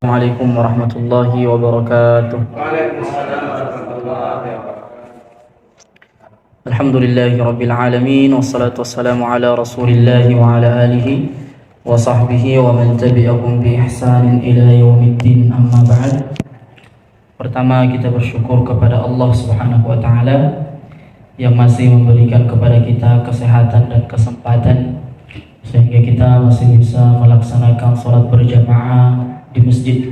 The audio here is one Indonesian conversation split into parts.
Assalamualaikum warahmatullahi wabarakatuh. Alhamdulillahi rabbil alamin, wassalatu wassalamu ala rasulillahi wa ala alihi wa sahbihi wa man tabi'ahum bi ihsanin ila yaumiddin, amma ba'd. Pertama, kita bersyukur kepada Allah Subhanahu wa taala yang masih memberikan kepada kita kesehatan dan kesempatan sehingga kita masih bisa melaksanakan sholat berjamaah di masjid.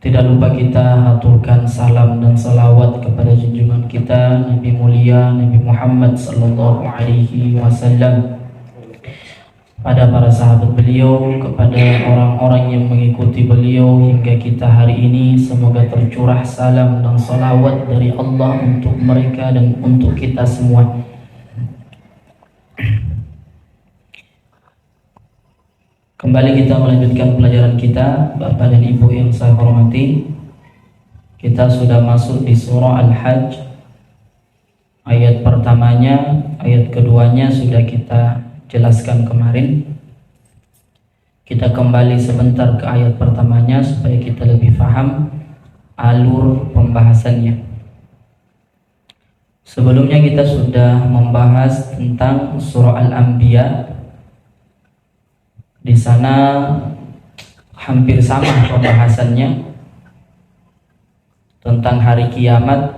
Tidak lupa kita haturkan salam dan salawat kepada junjungan kita Nabi mulia Nabi Muhammad sallallahu alaihi wasallam, pada para sahabat beliau, kepada orang-orang yang mengikuti beliau hingga kita hari ini. Semoga tercurah salam dan salawat dari Allah untuk mereka dan untuk kita semua. Kembali kita melanjutkan pelajaran kita, Bapak dan Ibu yang saya hormati. Kita sudah masuk di surah Al-Hajj. Ayat pertamanya, ayat keduanya sudah kita jelaskan kemarin. Kita kembali sebentar ke ayat pertamanya supaya kita lebih paham alur pembahasannya. Sebelumnya kita sudah membahas tentang surah Al-Anbiya. Di sana hampir sama pembahasannya tentang hari kiamat.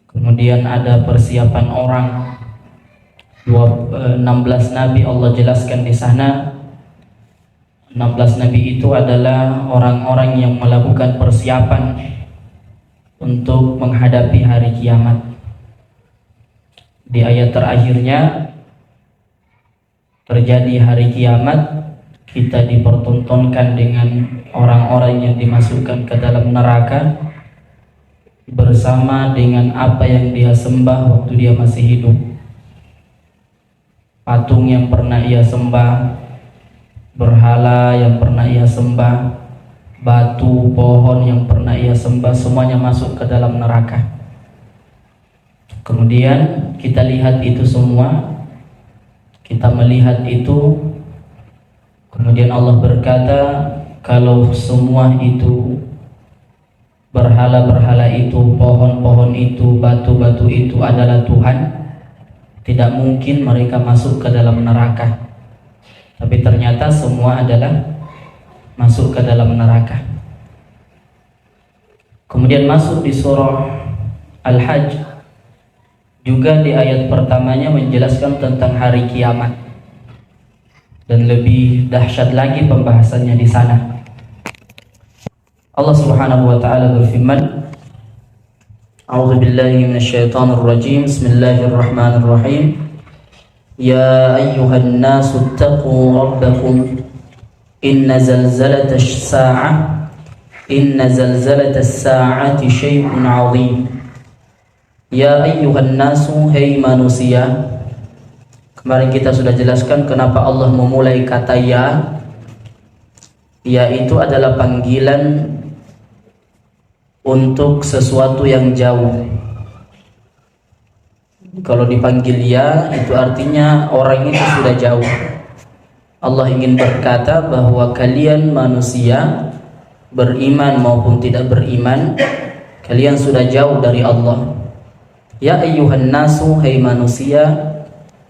Kemudian ada persiapan orang. 16 nabi Allah jelaskan di sana. 16 nabi itu adalah orang-orang yang melakukan persiapan untuk menghadapi hari kiamat. Di ayat terakhirnya, terjadi hari kiamat, kita dipertontonkan dengan orang-orang yang dimasukkan ke dalam neraka bersama dengan apa yang dia sembah waktu dia masih hidup. Patung yang pernah ia sembah, berhala yang pernah ia sembah, batu, pohon yang pernah ia sembah, semuanya masuk ke dalam neraka. Kemudian kita lihat itu semua, kita melihat itu, kemudian Allah berkata, kalau semua itu, berhala-berhala itu, pohon-pohon itu, batu-batu itu adalah Tuhan, tidak mungkin mereka masuk ke dalam neraka. Tapi ternyata semua adalah masuk ke dalam neraka. Kemudian masuk di surah Al-Hajj, juga di ayat pertamanya menjelaskan tentang hari kiamat, dan lebih dahsyat lagi pembahasannya di sana. Allah Subhanahu wa taala berfirman, A'udzu billahi minasyaitonir rajim. Bismillahirrahmanirrahim. Ya ayyuhan nasu taqu rabbakum inna zalzalatash sa'ati syai'un 'azim. Ya ayyuhan nasu, hei manusia. Kemarin kita sudah jelaskan kenapa Allah memulai kata ya. Ya itu adalah panggilan untuk sesuatu yang jauh. Kalau dipanggil ya, itu artinya orang itu sudah jauh. Allah ingin berkata bahwa kalian manusia, beriman maupun tidak beriman, kalian sudah jauh dari Allah. Ya ayyuhan nasu, hai manusia,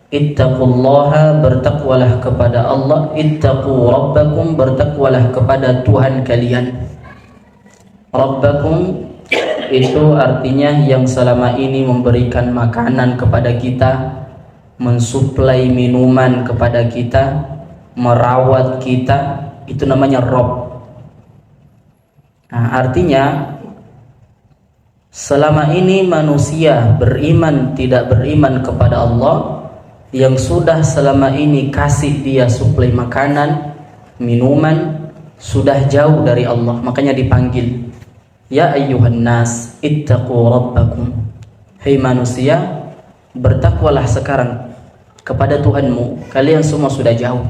ittaqullaha, bertakwalah kepada Allah, ittaqu rabbakum, bertakwalah kepada Tuhan kalian. Rabbakum itu artinya yang selama ini memberikan makanan kepada kita, mensuplai minuman kepada kita, merawat kita, itu namanya Rabb. Nah, artinya selama ini manusia beriman tidak beriman kepada Allah, yang sudah selama ini kasih dia suplai makanan, minuman, sudah jauh dari Allah. Makanya dipanggil, ya ayyuhan nas, ittaqu rabbakum. Hei manusia, bertakwalah sekarang kepada Tuhanmu. Kalian semua sudah jauh.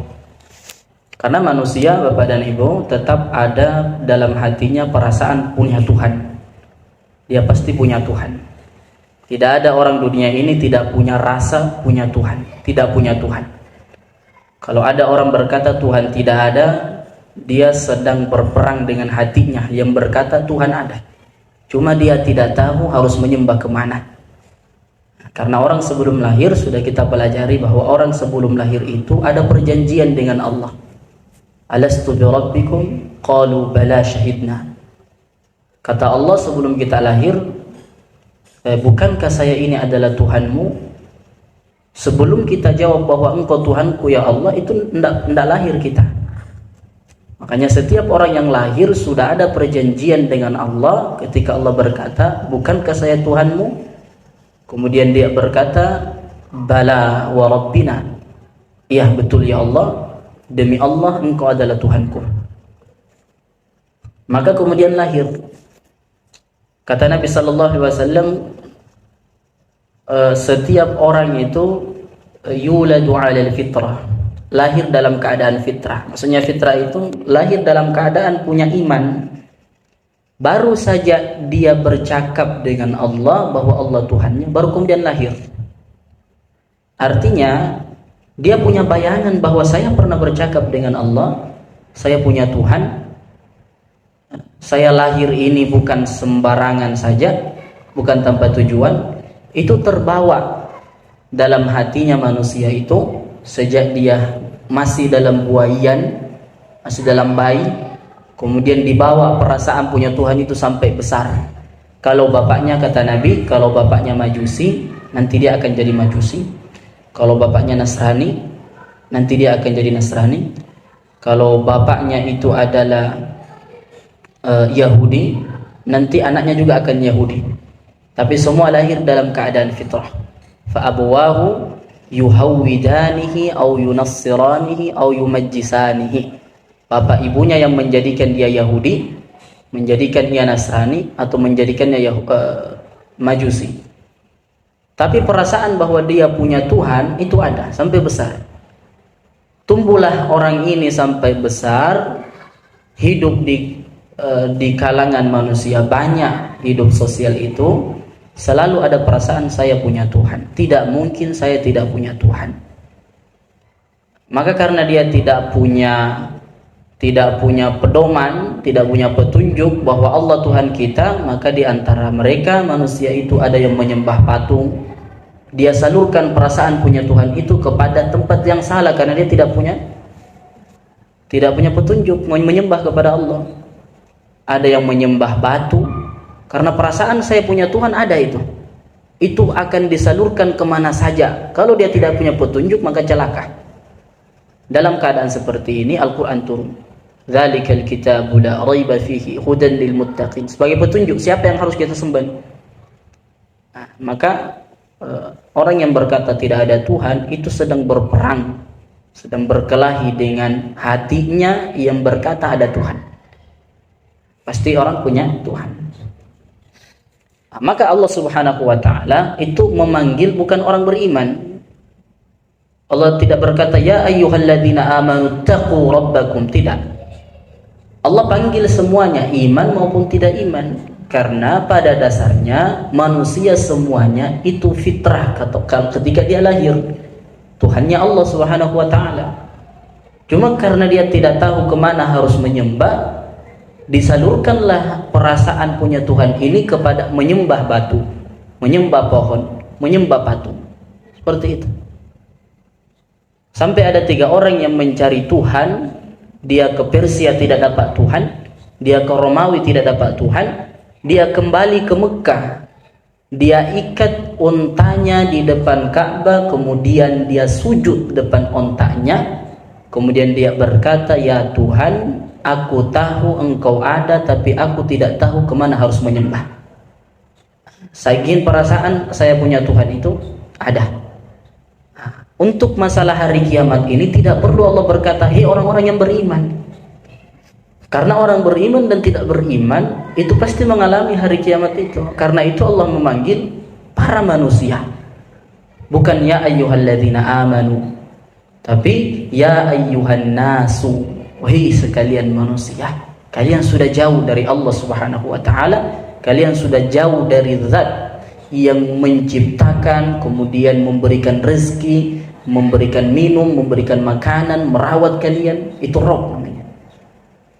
Karena manusia, Bapak dan Ibu, tetap ada dalam hatinya perasaan punya Tuhan. Dia pasti punya Tuhan. Tidak ada orang dunia ini tidak punya rasa punya Tuhan, tidak punya Tuhan. Kalau ada orang berkata Tuhan tidak ada, dia sedang berperang dengan hatinya yang berkata Tuhan ada. Cuma dia tidak tahu harus menyembah kemana. Karena orang sebelum lahir sudah kita pelajari bahwa orang sebelum lahir itu ada perjanjian dengan Allah. Alastu bi rabbikum qalu bala syahidna. Kata Allah sebelum kita lahir, bukankah saya ini adalah Tuhanmu? Sebelum kita jawab bahwa engkau Tuhanku ya Allah, itu tidak lahir kita. Makanya setiap orang yang lahir sudah ada perjanjian dengan Allah. Ketika Allah berkata, bukankah saya Tuhanmu? Kemudian dia berkata, bala wa rabbina. Iya betul ya Allah, demi Allah engkau adalah Tuhanku. Maka kemudian lahir. Kata Nabi SAW, setiap orang itu yuladu 'alal fitrah, lahir dalam keadaan fitrah. Maksudnya fitrah itu lahir dalam keadaan punya iman. Baru saja dia bercakap dengan Allah bahwa Allah Tuhannya, baru kemudian lahir. Artinya dia punya bayangan bahwa saya pernah bercakap dengan Allah, saya punya Tuhan, saya lahir ini bukan sembarangan saja, bukan tanpa tujuan. Itu terbawa dalam hatinya manusia itu sejak dia masih dalam buayan, masih dalam bayi. Kemudian dibawa perasaan punya Tuhan itu sampai besar. Kalau bapaknya, kata Nabi, kalau bapaknya Majusi, nanti dia akan jadi Majusi. Kalau bapaknya Nasrani, nanti dia akan jadi Nasrani. Kalau bapaknya itu adalah Yahudi, nanti anaknya juga akan Yahudi. Tapi semua lahir dalam keadaan fitrah. Fa abawahu yuhawwidanihi au yunassiranihi au yumajjisanihi. Bapak ibunya yang menjadikan dia Yahudi, menjadikan dia Nasrani, atau menjadikannya Majusi. Tapi perasaan bahwa dia punya Tuhan itu ada sampai besar. Tumbuhlah orang ini sampai besar, hidup di kalangan manusia, banyak hidup sosial itu. Selalu ada perasaan saya punya Tuhan. Tidak mungkin saya tidak punya Tuhan. Maka karena dia tidak punya pedoman, tidak punya petunjuk bahwa Allah Tuhan kita, maka di antara mereka manusia itu ada yang menyembah patung. Dia salurkan perasaan punya Tuhan itu kepada tempat yang salah karena dia tidak punya petunjuk menyembah kepada Allah. Ada yang menyembah batu. Karena perasaan saya punya Tuhan ada itu akan disalurkan kemana saja. Kalau dia tidak punya petunjuk maka celaka. Dalam keadaan seperti ini Al-Quran turun. Dzalikal kitabu la raiba fihi hudan lil muttaqin. Sebagai petunjuk siapa yang harus kita sembah. Nah, maka orang yang berkata tidak ada Tuhan itu sedang berperang, sedang berkelahi dengan hatinya yang berkata ada Tuhan. Pasti orang punya Tuhan. Maka Allah Subhanahu wa ta'ala itu memanggil bukan orang beriman. Allah tidak berkata ya ayyuhalladzina amanu taqu rabbakum, tidak. Allah panggil semuanya, iman maupun tidak iman, karena pada dasarnya manusia semuanya itu fitrah ketika dia lahir. Tuhannya Allah Subhanahu wa ta'ala. Cuma karena dia tidak tahu kemana harus menyembah, disalurkanlah perasaan punya Tuhan ini kepada menyembah batu, menyembah pohon, menyembah patung. Seperti itu. Sampai ada 3 orang yang mencari Tuhan. Dia ke Persia tidak dapat Tuhan, dia ke Romawi tidak dapat Tuhan, dia kembali ke Mekah. Dia ikat untanya di depan Ka'bah, kemudian dia sujud depan untanya. Kemudian dia berkata, ya Tuhan, aku tahu engkau ada, tapi aku tidak tahu kemana harus menyembah. Saya ingin perasaan saya punya Tuhan itu ada. Untuk masalah hari kiamat ini tidak perlu Allah berkata, hei orang-orang yang beriman. Karena orang beriman dan tidak beriman itu pasti mengalami hari kiamat itu. Karena itu Allah memanggil para manusia. Bukan ya ayyuhalladzina amanu, tapi ya ayyuhan nasu. Wahai sekalian manusia, kalian sudah jauh dari Allah Subhanahu wa ta'ala. Kalian sudah jauh dari zat yang menciptakan, kemudian memberikan rezeki, memberikan minum, memberikan makanan, merawat kalian. Itu Rabb namanya.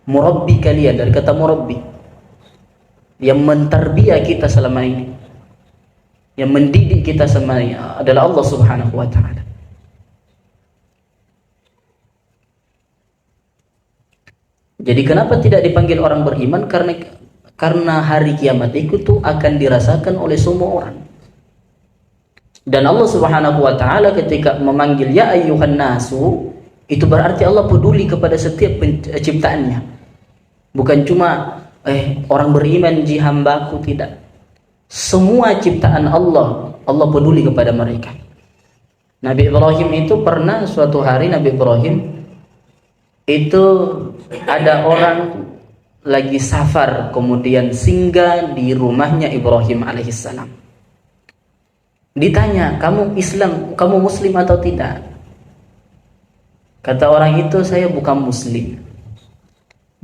Murabbi kalian, dari kata murabbi, yang mentarbiah kita selama ini, yang mendidik kita selama ini adalah Allah Subhanahu wa taala. Jadi kenapa tidak dipanggil orang beriman? Karena hari kiamat itu tuh akan dirasakan oleh semua orang. Dan Allah Subhanahu wa taala ketika memanggil ya ayyuhan nasu, itu berarti Allah peduli kepada setiap ciptaannya. Bukan cuma orang beriman ji hambaku, tidak. Semua ciptaan Allah, Allah peduli kepada mereka. Nabi Ibrahim itu pernah suatu hari, Nabi Ibrahim itu ada orang lagi safar, kemudian singgah di rumahnya Ibrahim alaihissalam. Ditanya, kamu Islam, kamu Muslim atau tidak? Kata orang itu, saya bukan Muslim.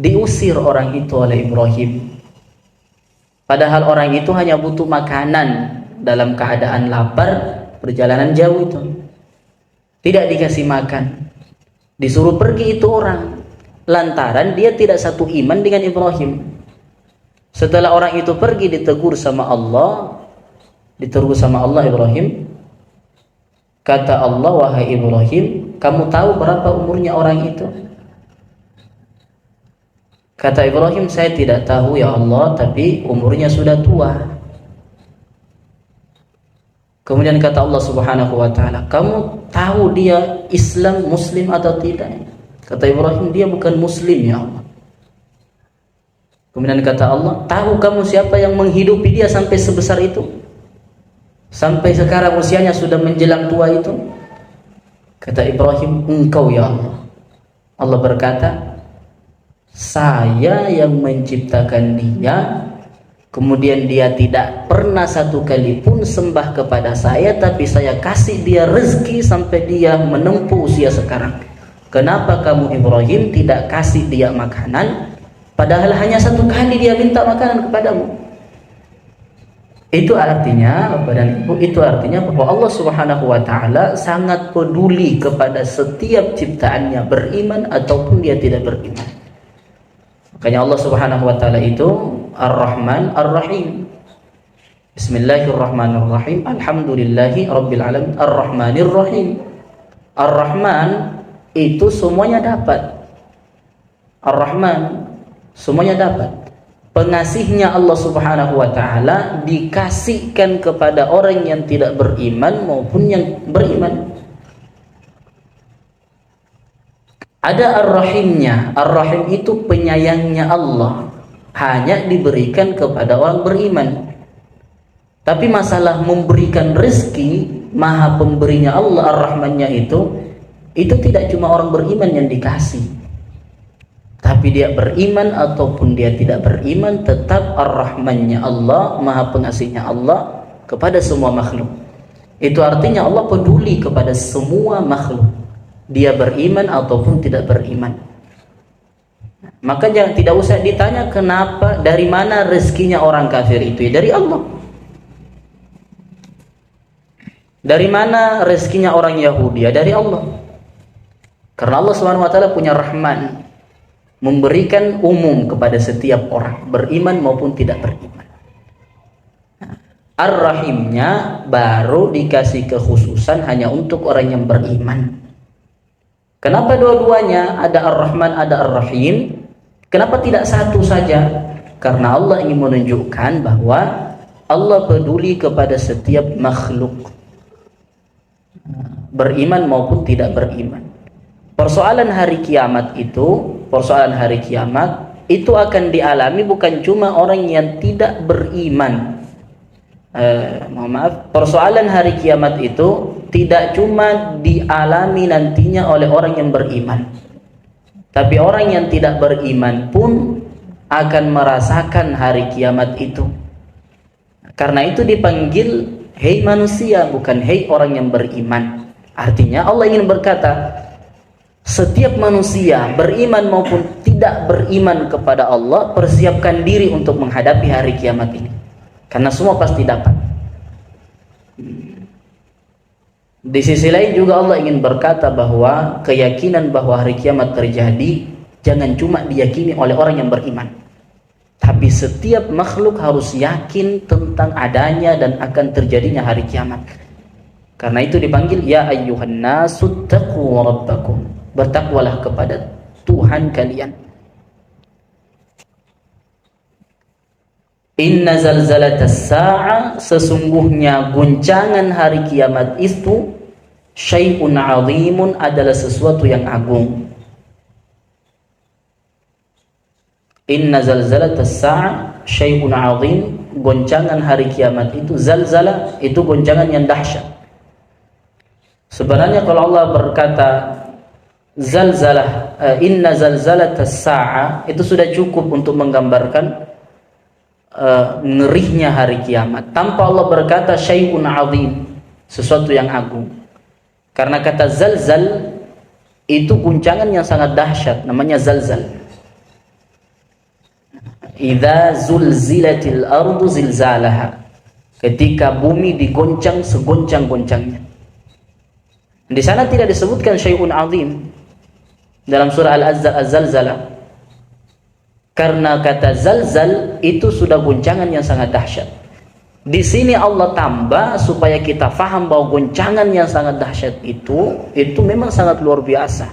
Diusir orang itu oleh Ibrahim. Padahal orang itu hanya butuh makanan dalam keadaan lapar, perjalanan jauh itu. Tidak dikasih makan. Disuruh pergi itu orang. Lantaran dia tidak satu iman dengan Ibrahim. Setelah orang itu pergi, ditegur sama Allah Ibrahim. Kata Allah, wahai Ibrahim, kamu tahu berapa umurnya orang itu? Kata Ibrahim, saya tidak tahu ya Allah, tapi umurnya sudah tua. Kemudian kata Allah Subhanahu wa taala, kamu tahu dia Islam, Muslim atau tidak? Kata Ibrahim, dia bukan Muslim ya Allah. Kemudian kata Allah, tahu kamu siapa yang menghidupi dia sampai sebesar itu? Sampai sekarang usianya sudah menjelang tua itu? Kata Ibrahim, engkau ya Allah. Allah berkata, saya yang menciptakan dia, kemudian dia tidak pernah satu kali pun sembah kepada saya, tapi saya kasih dia rezeki sampai dia menempuh usia sekarang. Kenapa kamu Ibrahim tidak kasih dia makanan, padahal hanya satu kali dia minta makanan kepadamu? Itu artinya Bapak dan Ibu, itu artinya bahwa Allah Subhanahu wa taala sangat peduli kepada setiap ciptaannya, beriman ataupun dia tidak beriman. Makanya Allah Subhanahu wa taala itu Ar-Rahman Ar-Rahim. Bismillahirrahmanirrahim. Alhamdulillahi rabbil alamin. Ar-Rahmanir Rahim. Ar-Rahman itu semuanya dapat. Ar-Rahman semuanya dapat. Pengasihnya Allah Subhanahu wa taala dikasihkan kepada orang yang tidak beriman maupun yang beriman. Ada Ar-Rahimnya. Ar-Rahim itu penyayangnya Allah, hanya diberikan kepada orang beriman. Tapi masalah memberikan rezeki, maha pemberinya Allah Ar-Rahmannya itu tidak cuma orang beriman yang dikasih. Tapi dia beriman ataupun dia tidak beriman, tetap Ar-Rahmannya Allah, maha pengasihnya Allah kepada semua makhluk. Itu artinya Allah peduli kepada semua makhluk, dia beriman ataupun tidak beriman. Maka tidak usah ditanya kenapa, dari mana rezekinya orang kafir itu, ya dari Allah. Dari mana rezekinya orang Yahudi, ya dari Allah. Karena Allah Subhanahu wa taala punya Rahman, memberikan umum kepada setiap orang, beriman maupun tidak beriman. Ar-Rahimnya baru dikasih kekhususan hanya untuk orang yang beriman. Kenapa dua-duanya, ada Ar-Rahman, ada Ar-Rahim? Kenapa tidak satu saja? Karena Allah ingin menunjukkan bahwa Allah peduli kepada setiap makhluk, beriman maupun tidak beriman. Persoalan hari kiamat itu akan dialami bukan cuma orang yang tidak beriman. Persoalan hari kiamat itu tidak cuma dialami nantinya oleh orang yang beriman, tapi orang yang tidak beriman pun akan merasakan hari kiamat itu. Karena itu dipanggil hei manusia, bukan hei orang yang beriman. Artinya Allah ingin berkata, setiap manusia beriman maupun tidak beriman kepada Allah, persiapkan diri untuk menghadapi hari kiamat ini, karena semua pasti dapat. Di sisi lain juga Allah ingin berkata bahwa keyakinan bahwa hari kiamat terjadi jangan cuma diyakini oleh orang yang beriman, tapi setiap makhluk harus yakin tentang adanya dan akan terjadinya hari kiamat. Karena itu dipanggil ya ayyuhan nasu taqu rabbakum, bertakwalah kepada Tuhan kalian. Inna zalzalatas sa'a, sesungguhnya guncangan hari kiamat itu syai'un 'azimun, adalah sesuatu yang agung. Inna zalzalatas sa'a syai'un 'azim, goncangan hari kiamat itu, zalzalah itu goncangan yang dahsyat. Sebenarnya kalau Allah berkata zalzalah, inna zalzalatas sa'a, itu sudah cukup untuk menggambarkan ngerinya hari kiamat, tanpa Allah berkata syai'un 'azim, sesuatu yang agung. Karena kata zalzal itu guncangan yang sangat dahsyat, namanya zalzal. Idza zulzilatil ardu zilzalaha, ketika bumi digoncang segoncang-goncangnya. Di sana tidak disebutkan syai'un 'azim dalam surah Al-Zalzalah, karena kata zalzal itu sudah guncangan yang sangat dahsyat. Di sini Allah tambah supaya kita faham bahwa guncangan yang sangat dahsyat itu memang sangat luar biasa.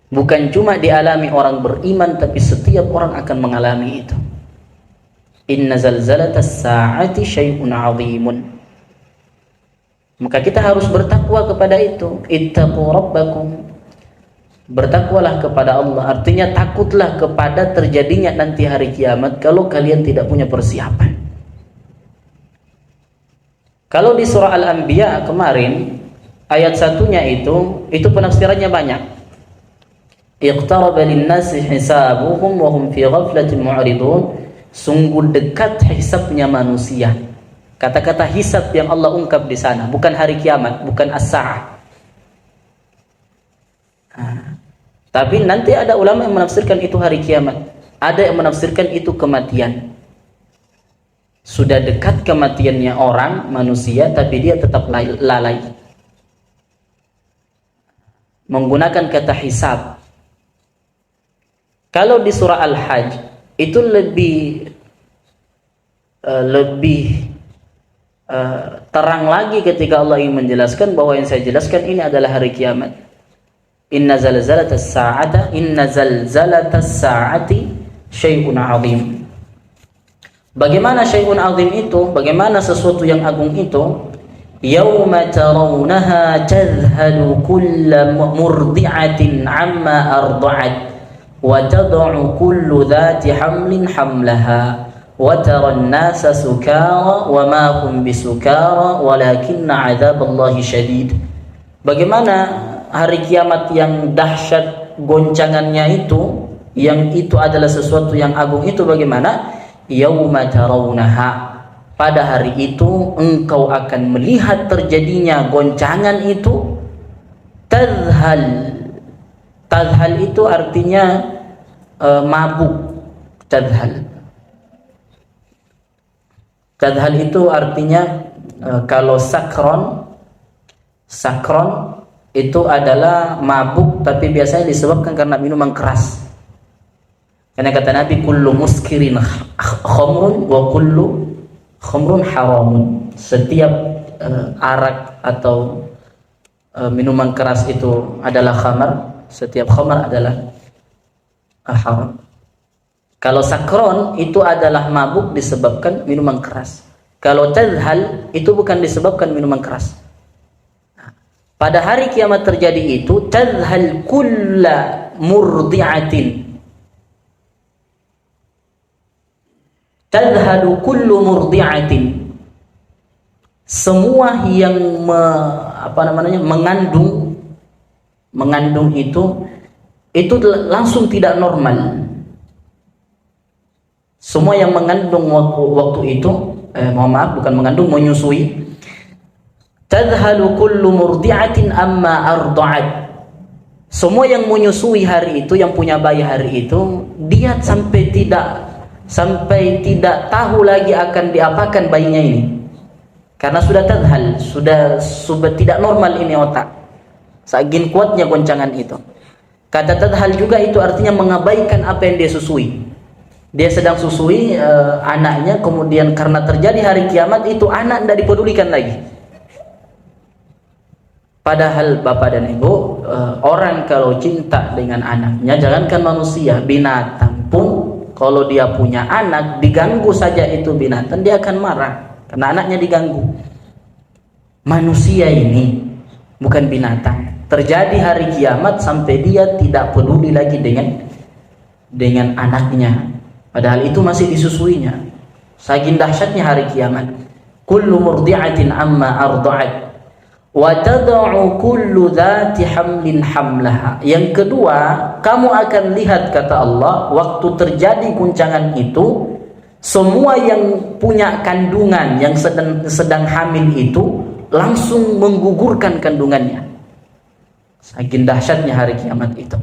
Bukan cuma dialami orang beriman, tapi setiap orang akan mengalami itu. Inna zalzalatas sa'ati syai'un 'azimun. Maka kita harus bertakwa kepada itu. Ittaqu rabbakum, bertakwalah kepada Allah, artinya takutlah kepada terjadinya nanti hari kiamat kalau kalian tidak punya persiapan. Kalau di surah Al-Anbiya kemarin ayat satunya itu penafsirannya banyak. Iqtaraba lin-nasi hisabuhum wa hum fi ghaflatin mu'ridun, sungguh dekat hisabnya manusia. Kata-kata hisab yang Allah ungkap di sana bukan hari kiamat, bukan as-sa'ah. Tapi nanti ada ulama yang menafsirkan itu hari kiamat, ada yang menafsirkan itu kematian. Sudah dekat kematiannya orang manusia, tapi dia tetap lalai. Menggunakan kata hisab. Kalau di surah Al-Hajj itu lebih terang lagi ketika Allah ingin menjelaskan bahwa yang saya jelaskan ini adalah hari kiamat. Inna zalzalatas sa'ati syai'un 'azim. Bagaimana syai'un 'azim itu? Bagaimana sesuatu yang agung itu? Yauma tarawunaha tadhhalu kullu murdi'atin 'amma arda'at wa tad'u kullu dhati hamlin hamlaha wa taran nasa sukara wa ma hum bisukara walakinna 'adzaballahi syadid. Bagaimana hari kiamat yang dahsyat goncangannya itu, yang itu adalah sesuatu yang agung itu bagaimana? Yauma tarawunaha, pada hari itu engkau akan melihat terjadinya goncangan itu. Tadhal itu artinya mabuk. Tadhal itu artinya kalau sakron itu adalah mabuk, tapi biasanya disebabkan karena minuman keras. Karena kata Nabi, kullu muskirin khamrun wa kullu khamrun haramun. Setiap arak atau minuman keras itu adalah khamar, setiap khamar adalah haram. Kalau sakron itu adalah mabuk disebabkan minuman keras. Kalau tadhal itu bukan disebabkan minuman keras. Pada hari kiamat terjadi itu, tadhal kulla murdi'atin, tadhalu kullu murdi'atin, semua yang mengandung itu langsung tidak normal. Semua yang mengandung waktu itu, menyusui. Tadhalu kullu murdi'atin amma arda'at. Semua yang menyusui hari itu, yang punya bayi hari itu, dia sampai tidak tahu lagi akan diapakan bayinya ini. Karena sudah tadhal, sudah tidak normal ini otak. Saking kuatnya goncangan itu. Kata tadhal juga itu artinya mengabaikan apa yang dia susui. Dia sedang susui anaknya, kemudian karena terjadi hari kiamat itu anak tidak dipedulikan lagi. Padahal bapak dan ibu, orang kalau cinta dengan anaknya, jangankan manusia, binatang pun kalau dia punya anak, diganggu saja itu binatang, dia akan marah karena anaknya diganggu. Manusia ini bukan binatang. Terjadi hari kiamat sampai dia tidak peduli lagi dengan anaknya. Padahal itu masih disusuinya. Saking dahsyatnya hari kiamat. Kullu murdi'atin amma arda'at wa tad'u kullu dhati hamlin hamlaha. Yang kedua, kamu akan lihat kata Allah, waktu terjadi guncangan itu, semua yang punya kandungan yang sedang hamil itu langsung menggugurkan kandungannya. Saking dahsyatnya hari kiamat itu.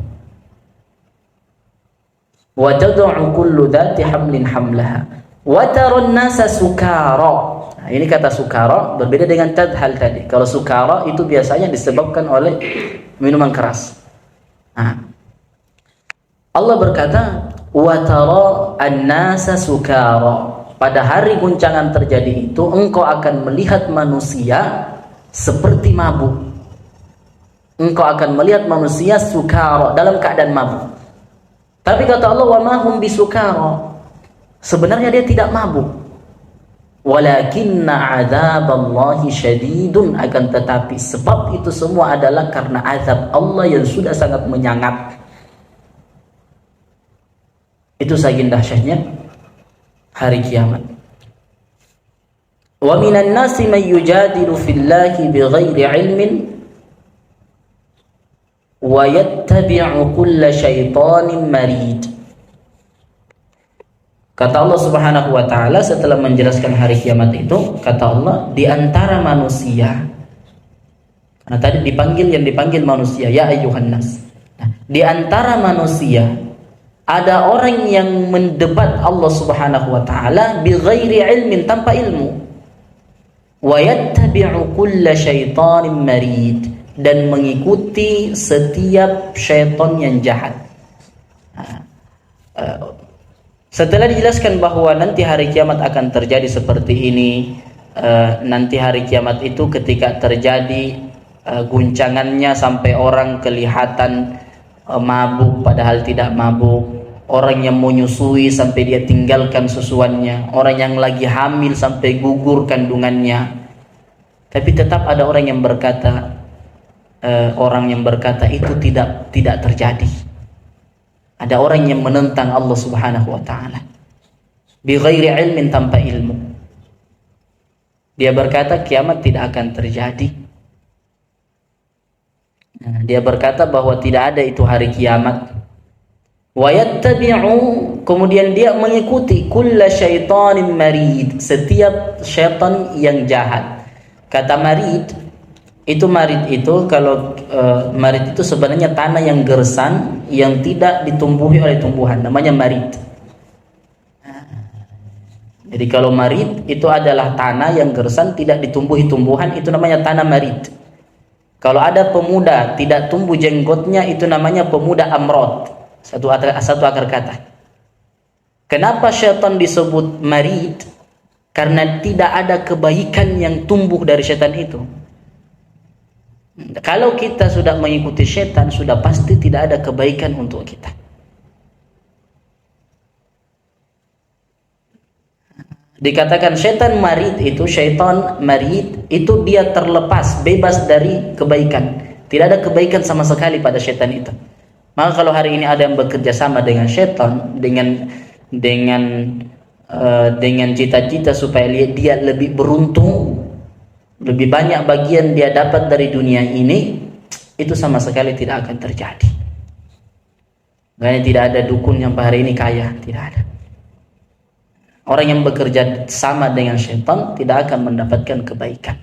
Wa tad'u kullu dhati hamlin hamlaha wa taran nasa sukara. Nah, ini kata sukara berbeda dengan tadhal tadi. Kalau sukara itu biasanya disebabkan oleh minuman keras. Nah, Allah berkata wa tara an-nasa sukara. Pada hari guncangan terjadi itu engkau akan melihat manusia seperti mabuk. Engkau akan melihat manusia sukara, dalam keadaan mabuk. Tapi kata Allah, wa ma hum bisukara. Sebenarnya dia tidak mabuk. Walakinna adzaballahi syadidun, akan tetapi sebab itu semua adalah karena azab Allah yang sudah sangat menyangat. Itu saking dahsyatnya hari kiamat. Wa minan nasi may yujadilu fillahi bighairi ilmin wa yattabi'u kulla syaitanin marid. Kata Allah Subhanahu wa taala setelah menjelaskan hari kiamat itu, kata Allah, di antara manusia, karena tadi yang dipanggil manusia, ya ayyuhan nas. Nah, di antara manusia ada orang yang mendebat Allah Subhanahu wa taala bighairi ilmin, tanpa ilmu. Wa yattabi'u kulla syaitanin marid, dan mengikuti setiap syaitan yang jahat. Setelah dijelaskan bahwa nanti hari kiamat akan terjadi seperti ini, nanti hari kiamat itu ketika terjadi guncangannya sampai orang kelihatan mabuk padahal tidak mabuk, orang yang menyusui sampai dia tinggalkan susuannya, orang yang lagi hamil sampai gugur kandungannya. Tapi tetap ada orang yang berkata, itu tidak terjadi. Ada orang yang menentang Allah Subhanahu wa taala bighairi ilmin, tanpa ilmu. Dia berkata kiamat tidak akan terjadi. Dia berkata bahwa tidak ada itu hari kiamat. Wa yattabi'u, kemudian dia mengikuti kulla syaitanin marid, setiap syaitan yang jahat. Kata marid itu kalau marid itu sebenarnya tanah yang gersang yang tidak ditumbuhi oleh tumbuhan, namanya marid. Jadi kalau marid itu adalah tanah yang gersang tidak ditumbuhi tumbuhan, itu namanya tanah marid. Kalau ada pemuda tidak tumbuh jenggotnya, itu namanya pemuda amrod, satu akar kata. Kenapa syaitan disebut marid? Karena tidak ada kebaikan yang tumbuh dari syaitan itu. Kalau kita sudah mengikuti syaitan, sudah pasti tidak ada kebaikan untuk kita. Dikatakan syaitan marid itu dia terlepas, bebas dari kebaikan. Tidak ada kebaikan sama sekali pada syaitan itu. Maka kalau hari ini ada yang bekerja sama dengan syaitan dengan cita-cita supaya dia lebih beruntung, lebih banyak bagian dia dapat dari dunia ini, itu sama sekali tidak akan terjadi. Makanya tidak ada dukun yang hari ini kaya, tidak ada. Orang yang bekerja sama dengan syaitan tidak akan mendapatkan kebaikan.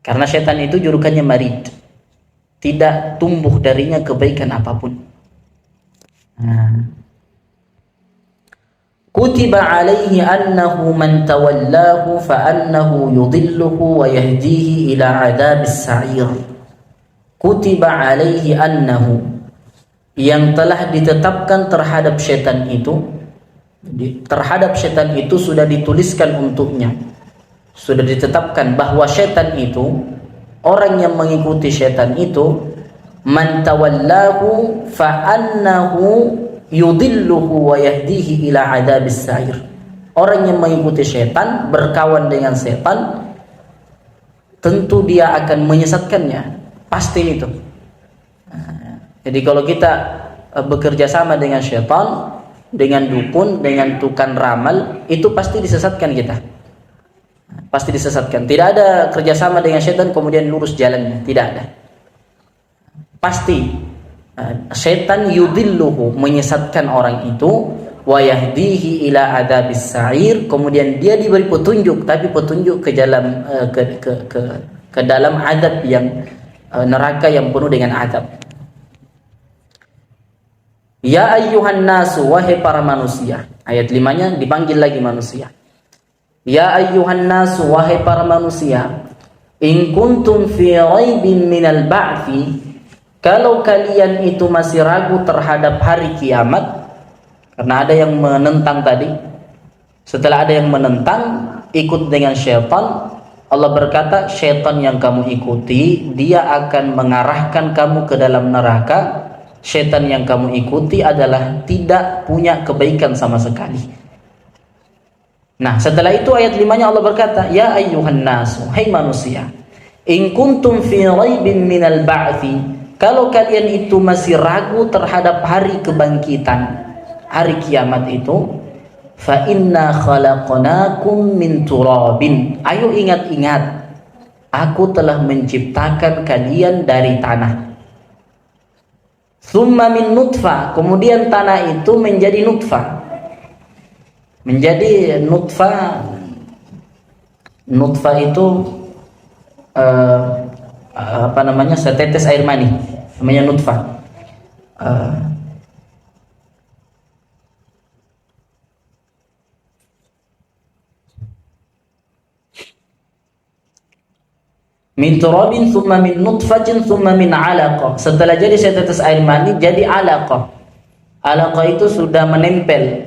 Karena syaitan itu julukannya marid, tidak tumbuh darinya kebaikan apapun. Kutiba alaihi annahu man tawallahu fa annahu yudilluhu wa yahdihi ila adabis sa'ir. Kutiba alaihi annahu, yang telah ditetapkan terhadap syaitan itu. Jadi, terhadap syaitan itu sudah dituliskan untuknya, sudah ditetapkan bahwa syaitan itu, orang yang mengikuti syaitan itu, man tawallahu fa'annahu yudilluhu wa yahdihi ila adabis sa'ir. Orang yang mengikuti syaitan, berkawan dengan syaitan, tentu dia akan menyesatkannya, pasti itu. Jadi kalau kita bekerja sama dengan syaitan, dengan dukun, dengan tukang ramal, itu pasti disesatkan kita. Pasti disesatkan. Tidak ada kerjasama dengan syaitan kemudian lurus jalannya, tidak ada. Pasti syaitan yudilluhu, menyesatkan orang itu, wa yahdihi ila adabis sa'ir, kemudian dia diberi petunjuk, tapi petunjuk ke dalam ke dalam adab yang neraka yang penuh dengan adab. Ya ayyuhan nasu, wahai para manusia. Ayat 5-nya dipanggil lagi manusia. Ya ayyuhan nasu, wahai para manusia, in kuntum fi raibin minal ba'thi, kalau kalian itu masih ragu terhadap hari kiamat, karena ada yang menentang tadi. Setelah ada yang menentang, ikut dengan syaitan, Allah berkata, syaitan yang kamu ikuti, dia akan mengarahkan kamu ke dalam neraka. Syaitan yang kamu ikuti adalah tidak punya kebaikan sama sekali. Nah, setelah itu ayat 5-nya Allah berkata, ya ayyuhan nasu, hai manusia, in kuntum fi raibin minal ba'thi, kalau kalian itu masih ragu terhadap hari kebangkitan, hari kiamat itu, fa inna khalaqnakum min turabin, ayo ingat-ingat, aku telah menciptakan kalian dari tanah. Tsumma min nutfah, kemudian tanah itu menjadi nutfah. Menjadi nutfah. Nutfah itu setetes air mani, namanya nutfah. Min turabin thumma min nutfatin thumma min alaqah. Setelah jadi setetes air mani jadi alaqah. Alaqah itu sudah menempel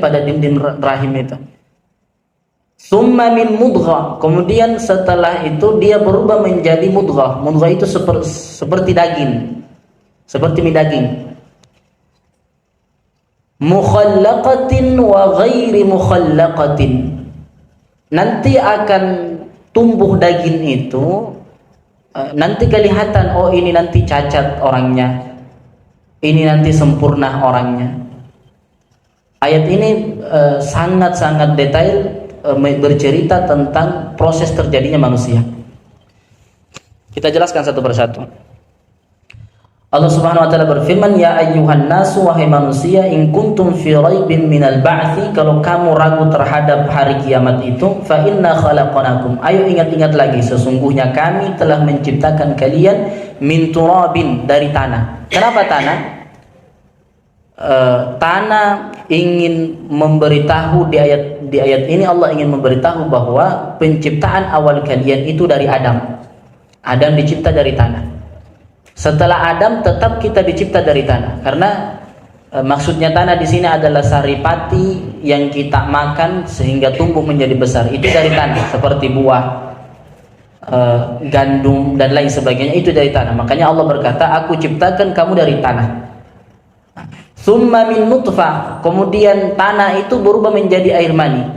pada dinding rahim itu. Thumma min mudghah, kemudian setelah itu dia berubah menjadi mudghah. Mudghah itu seperti daging, seperti mie daging. Mukhallaqatin wa ghairi mukhallaqatin, nanti akan tumbuh daging itu, nanti kelihatan, oh ini nanti cacat orangnya, ini nanti sempurna orangnya. Ayat ini sangat-sangat detail bercerita tentang proses terjadinya manusia. Kita jelaskan satu persatu. Allah Subhanahu wa taala berfirman, ya ayyuhan nasu, wahai manusia, in kuntum fi raibin minal ba'thi, kalau kamu ragu terhadap hari kiamat itu, fa inna khalaqnakum, ayo ingat-ingat lagi, sesungguhnya kami telah menciptakan kalian min turabin, dari tanah. Kenapa tanah? Tanah ingin memberitahu di ayat ini, Allah ingin memberitahu bahwa penciptaan awal kalian itu dari Adam. Adam dicipta dari tanah. Setelah Adam tetap kita dicipta dari tanah, karena maksudnya tanah di sini adalah saripati yang kita makan sehingga tumbuh menjadi besar, itu dari tanah, seperti buah, gandum dan lain sebagainya, itu dari tanah. Makanya Allah berkata, aku ciptakan kamu dari tanah. Tsumma min nutfah, kemudian tanah itu berubah menjadi air mani.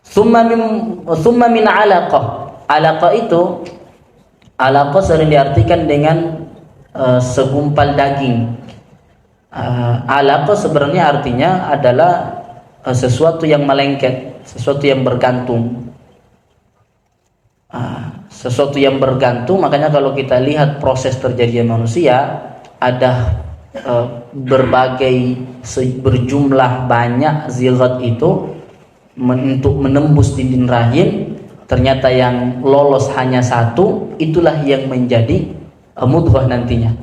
Tsumma min alaqah. Alaqah itu, alaqah sering diartikan dengan segumpal daging. Alaqah sebenarnya artinya adalah sesuatu yang melengket, sesuatu yang bergantung. Sesuatu yang bergantung, makanya kalau kita lihat proses terjadinya manusia, ada berjumlah banyak zigot itu untuk menembus dinding rahim. Ternyata yang lolos hanya satu, itulah yang menjadi mudghah nantinya.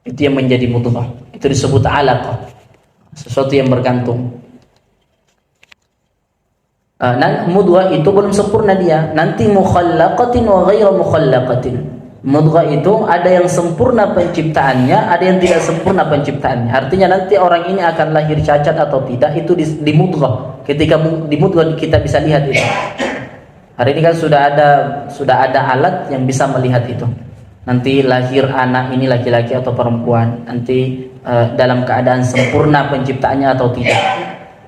Itu yang menjadi mudghah. Itu disebut alaqah, sesuatu yang bergantung. Mudghah itu belum sempurna dia. Nanti mukhallaqatin wa ghairu mukhallaqatin. Mudghah itu ada yang sempurna penciptaannya, ada yang tidak sempurna penciptaannya. Artinya nanti orang ini akan lahir cacat atau tidak itu di mudghah. Ketika di mudghah kita bisa lihat itu. Hari ini kan sudah ada alat yang bisa melihat itu. Nanti lahir anak ini laki-laki atau perempuan, nanti dalam keadaan sempurna penciptaannya atau tidak.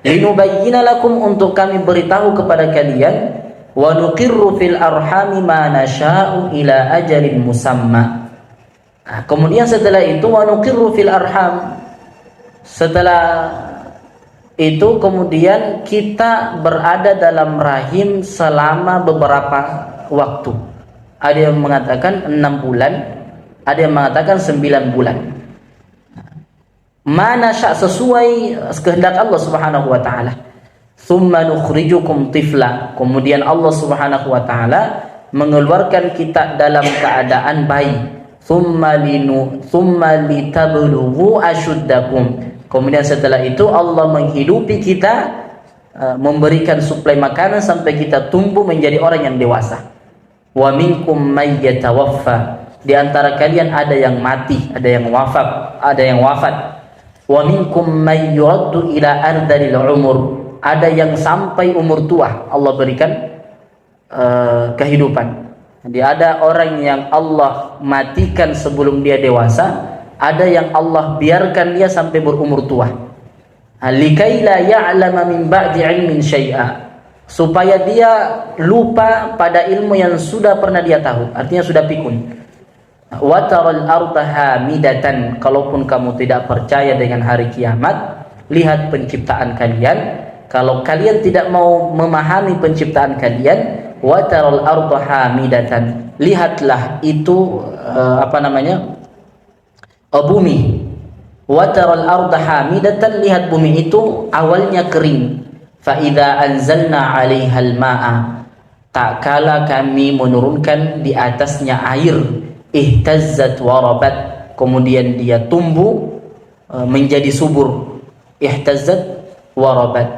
Linubayyina lakum, untuk kami beritahu kepada kalian, wa nuqirru fil arhami ma nasha'u ila ajalin musamma. Nah, kemudian setelah itu wa nuqirru fil arham, setelah itu kemudian kita berada dalam rahim selama beberapa waktu. Ada yang mengatakan 6 bulan, ada yang mengatakan 9 bulan. Mana sesuai kehendak Allah Subhanahu wa taala. Tsumma nukhrijukum tifla, kemudian Allah Subhanahu wa taala mengeluarkan kita dalam keadaan bayi. Tsumma litablughu ashuddakum, kemudian setelah itu Allah menghidupi kita, memberikan suplai makanan sampai kita tumbuh menjadi orang yang dewasa. Wa minkum may yatawaffa, di antara kalian ada yang mati, ada yang wafat. Wa minkum may yuraddu ila ardalil umur, ada yang sampai umur tua Allah berikan kehidupan. Jadi ada orang yang Allah matikan sebelum dia dewasa, ada yang Allah biarkan dia sampai berumur tua. Likai la ya'lama min ba'di 'ilmin syai'a, supaya dia lupa pada ilmu yang sudah pernah dia tahu, artinya sudah pikun. Wa taral arda hamidatan, kalaupun kamu tidak percaya dengan hari kiamat, lihat penciptaan kalian. Kalau kalian tidak mau memahami penciptaan kalian, wa taral arda hamidatan, lihatlah itu bumi. Wa taral arda hamidatan, lihat bumi itu awalnya kering. Fa idza anzalna 'alaihal ma'a, tak kala kami menurunkan di atasnya air, ihtazzat wa rabat, kemudian dia tumbuh menjadi subur. Ihtazzat wa rabat.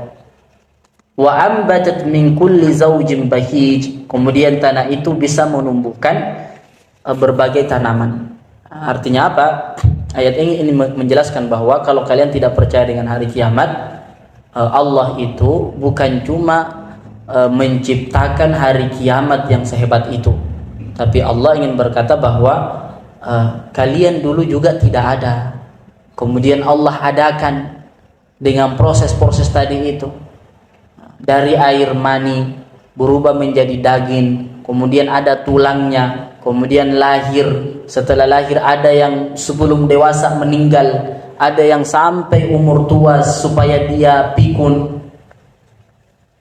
Wa ambatat min kulli zawjin bahij, kemudian tanah itu bisa menumbuhkan berbagai tanaman. Artinya apa? Ayat ini menjelaskan bahwa kalau kalian tidak percaya dengan hari kiamat, Allah itu bukan cuma menciptakan hari kiamat yang sehebat itu, tapi Allah ingin berkata bahwa kalian dulu juga tidak ada, kemudian Allah adakan dengan proses-proses tadi itu. Dari air mani berubah menjadi daging, kemudian ada tulangnya, kemudian lahir. Setelah lahir ada yang sebelum dewasa meninggal, ada yang sampai umur tua supaya dia pikun.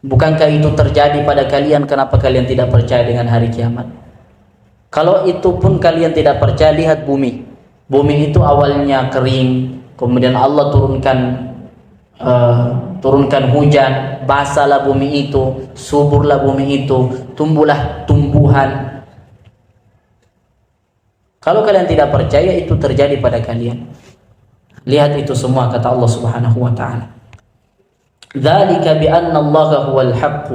Bukankah itu terjadi pada kalian? Kenapa kalian tidak percaya dengan hari kiamat? Kalau itu pun kalian tidak percaya, lihat bumi. Bumi itu awalnya kering, kemudian Allah turunkan hujan, basahlah bumi itu, suburlah bumi itu, tumbuhlah tumbuhan. Kalau kalian tidak percaya, itu terjadi pada kalian. Lihat itu semua, kata Allah Subhanahu wa taala. Dzalika bi anna Allaha huwal haqq,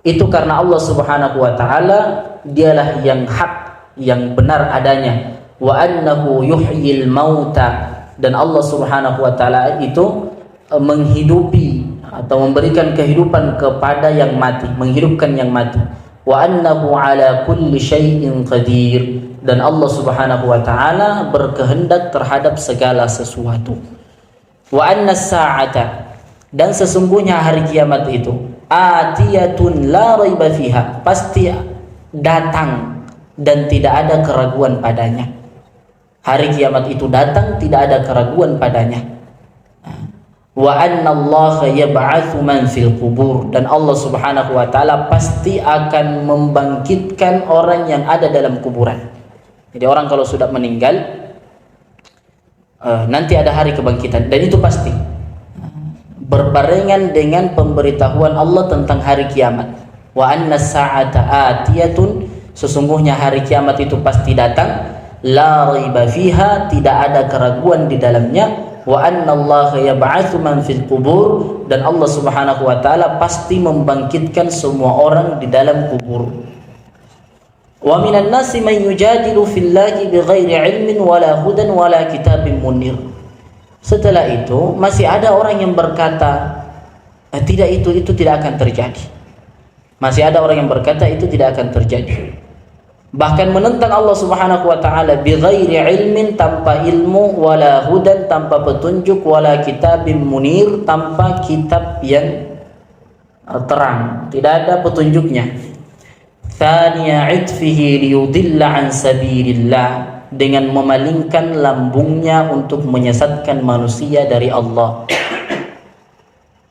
itu karena Allah Subhanahu wa taala dialah yang hak, yang benar adanya. Wa annahu yuhyil mauta, dan Allah Subhanahu wa taala itu menghidupi atau memberikan kehidupan kepada yang mati, menghidupkan yang mati. Wa annahu ala kulli syai'in qadir, dan Allah Subhanahu wa taala berkehendak terhadap segala sesuatu. Wa anna as-sa'ata, dan sesungguhnya hari kiamat itu atiyatun la raiba fiha, pasti datang dan tidak ada keraguan padanya. Hari kiamat itu datang, tidak ada keraguan padanya. Wa anna Allah yab'atsu man fil qubur, dan Allah Subhanahu wa taala pasti akan membangkitkan orang yang ada dalam kuburan. Jadi orang kalau sudah meninggal, nanti ada hari kebangkitan, dan itu pasti berbarengan dengan pemberitahuan Allah tentang hari kiamat. Wa anna as-sa'ata atiyatun, sesungguhnya hari kiamat itu pasti datang, la raiba fiha, tidak ada keraguan di dalamnya. Wa anna Allah yab'atsu man fil qubur, dan Allah Subhanahu wa taala pasti membangkitkan semua orang di dalam kubur. Wa minan nasi man yujadilu fillahi bighairi ilmin wala hudan wala kitabin munir. Setelah itu masih ada orang yang berkata tidak, itu tidak akan terjadi. Masih ada orang yang berkata itu tidak akan terjadi. Bahkan menentang Allah Subhanahu wa taala bighairi ilmin, tanpa ilmu, wala hudan, tanpa petunjuk, wala kitabim munir, tanpa kitab yang terang, tidak ada petunjuknya. Thaniya itfihi liyudilla an sabilillah, dengan memalingkan lambungnya untuk menyesatkan manusia dari Allah.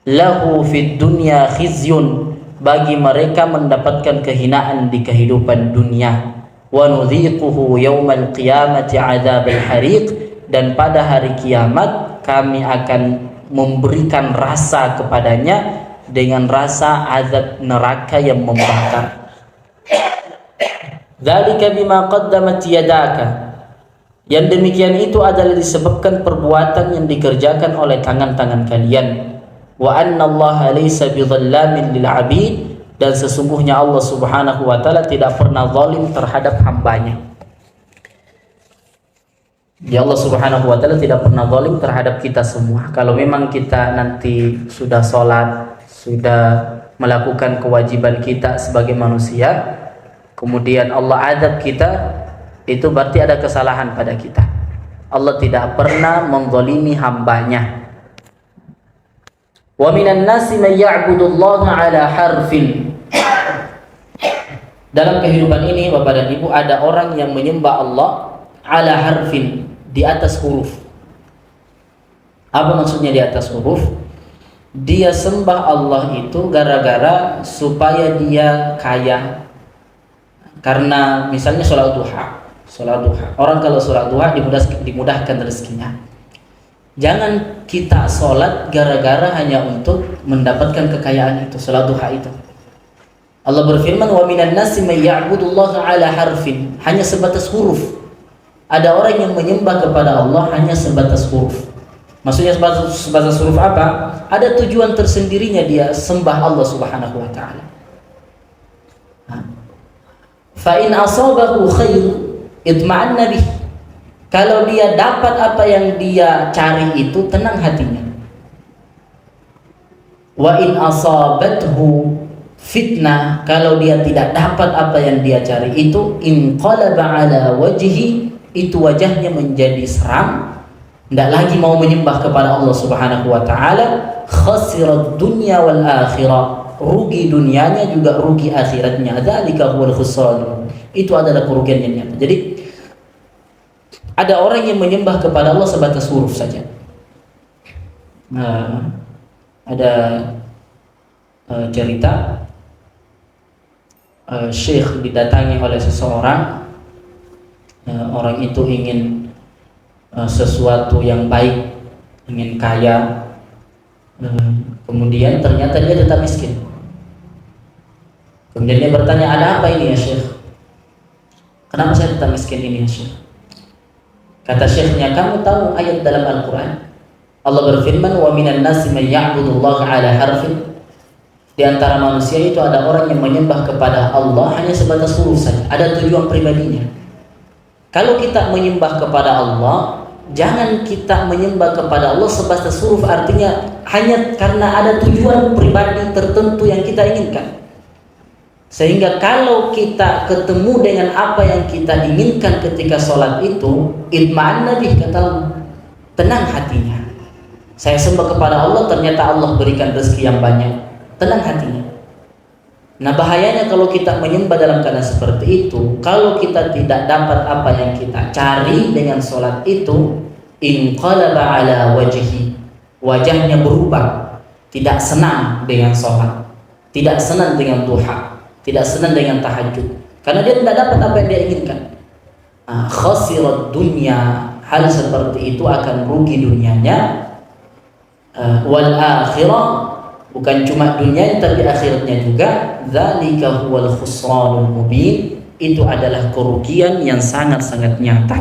Lahu fid dunya khizyun, bagi mereka mendapatkan kehinaan di kehidupan dunia. Wa nudhiquhu yaumal qiyamati adzabal hariq, dan pada hari kiamat kami akan memberikan rasa kepadanya dengan rasa azab neraka yang membakar. Dzalika bima qaddamat yadaka, yang demikian itu adalah disebabkan perbuatan yang dikerjakan oleh tangan-tangan kalian. Wa anna Allah laysa bidhallamin lil 'abid, dan sesungguhnya Allah Subhanahu wa taala tidak pernah zalim terhadap hambanya. Ya, Allah Subhanahu wa taala tidak pernah zalim terhadap kita semua. Kalau memang kita nanti sudah sholat, sudah melakukan kewajiban kita sebagai manusia, kemudian Allah azab kita, itu berarti ada kesalahan pada kita. Allah tidak pernah menzalimi hambanya. Wa minan nasi man ya'budullaha 'ala harfin. Dalam kehidupan ini Bapak dan Ibu, ada orang yang menyembah Allah 'ala harfin, di atas huruf. Apa maksudnya di atas huruf? Dia sembah Allah itu gara-gara supaya dia kaya. Karena misalnya sholat duha. Orang kalau sholat duha dimudahkan rezekinya. Jangan kita sholat gara-gara hanya untuk mendapatkan kekayaan itu, sholat duha itu. Allah berfirman, wa minan nasi may ya'budullaha 'ala harfin, hanya sebatas huruf. Ada orang yang menyembah kepada Allah hanya sebatas huruf. Maksudnya sebatas huruf apa? Ada tujuan tersendirinya dia sembah Allah Subhanahu wa taala. Fa in asabahu khair itma'anna bih. Kalau dia dapat apa yang dia cari itu, tenang hatinya. Wa in asabathu fitnah, kalau dia tidak dapat apa yang dia cari itu, inqalaba ala wajhi, itu wajahnya menjadi seram, tidak lagi mau menyembah kepada Allah Subhanahu wa taala. Khasirat dunya wal akhirah, rugi dunianya juga rugi akhiratnya. Dzalika huwal khusran, itu adalah kerugian yang nyata. Jadi ada orang yang menyembah kepada Allah sebatas huruf saja. Ada cerita syekh didatangi oleh seseorang. Orang itu ingin sesuatu yang baik, ingin kaya. Kemudian ternyata dia tetap miskin. Kemudian dia bertanya, ada apa ini ya syekh? Kenapa saya tetap miskin ini ya syekh? Kata syekhnya, kamu tahu ayat dalam Al-Quran? Allah berfirman, wa minan nasi man ya'budullaha 'ala harfin. Di antara manusia itu ada orang yang menyembah kepada Allah hanya sebatas huruf saja, ada tujuan pribadinya. Kalau kita menyembah kepada Allah, jangan kita menyembah kepada Allah sebatas huruf, artinya hanya karena ada tujuan pribadi tertentu yang kita inginkan. Sehingga kalau kita ketemu dengan apa yang kita inginkan ketika sholat itu, itma'anna bih, kata Allah, tenang hatinya. Saya sembah kepada Allah, ternyata Allah berikan rezeki yang banyak, tenang hatinya. Nah, bahayanya kalau kita menyembah dalam keadaan seperti itu, kalau kita tidak dapat apa yang kita cari dengan sholat itu, inqalaba ala wajhi, wajahnya berubah, tidak senang dengan sholat, tidak senang dengan duha, tidak senang dengan tahajud, karena dia tidak dapat apa yang dia inginkan. Khasirat dunya, hal seperti itu akan rugi dunianya, wal akhirah, bukan cuma dunia tapi akhiratnya juga. Dzalika huwal khusranul mubin, itu adalah kerugian yang sangat-sangat nyata.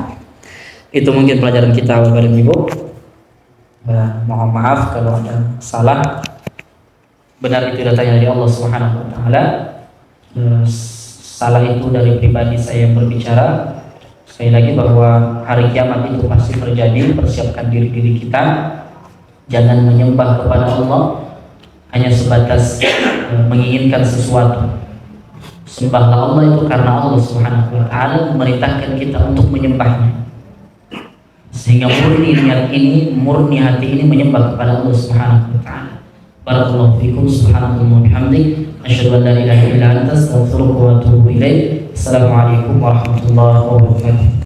Itu mungkin pelajaran kita Bapak dan Ibu. Mohon maaf kalau ada salah. Benar itu datangnya dari Allah Subhanahu wa taala. salah itu dari pribadi saya yang berbicara. Sekali lagi bahwa hari kiamat itu pasti terjadi. Persiapkan diri kita, jangan menyembah kepada Allah hanya sebatas menginginkan sesuatu. Sembahlah Allah itu karena Allah Subhanahu wa ta'ala memerintahkan kita untuk menyembahnya, sehingga murni niat ini, murni hati ini menyembah kepada Allah Subhanahu wa ta'ala. Barakallahu fikum, subhanallahi bihamdik, asyhadu an la ilaha illa anta, astaghfiruka wa atubu ilaik. Assalamualaikum warahmatullahi wabarakatuh.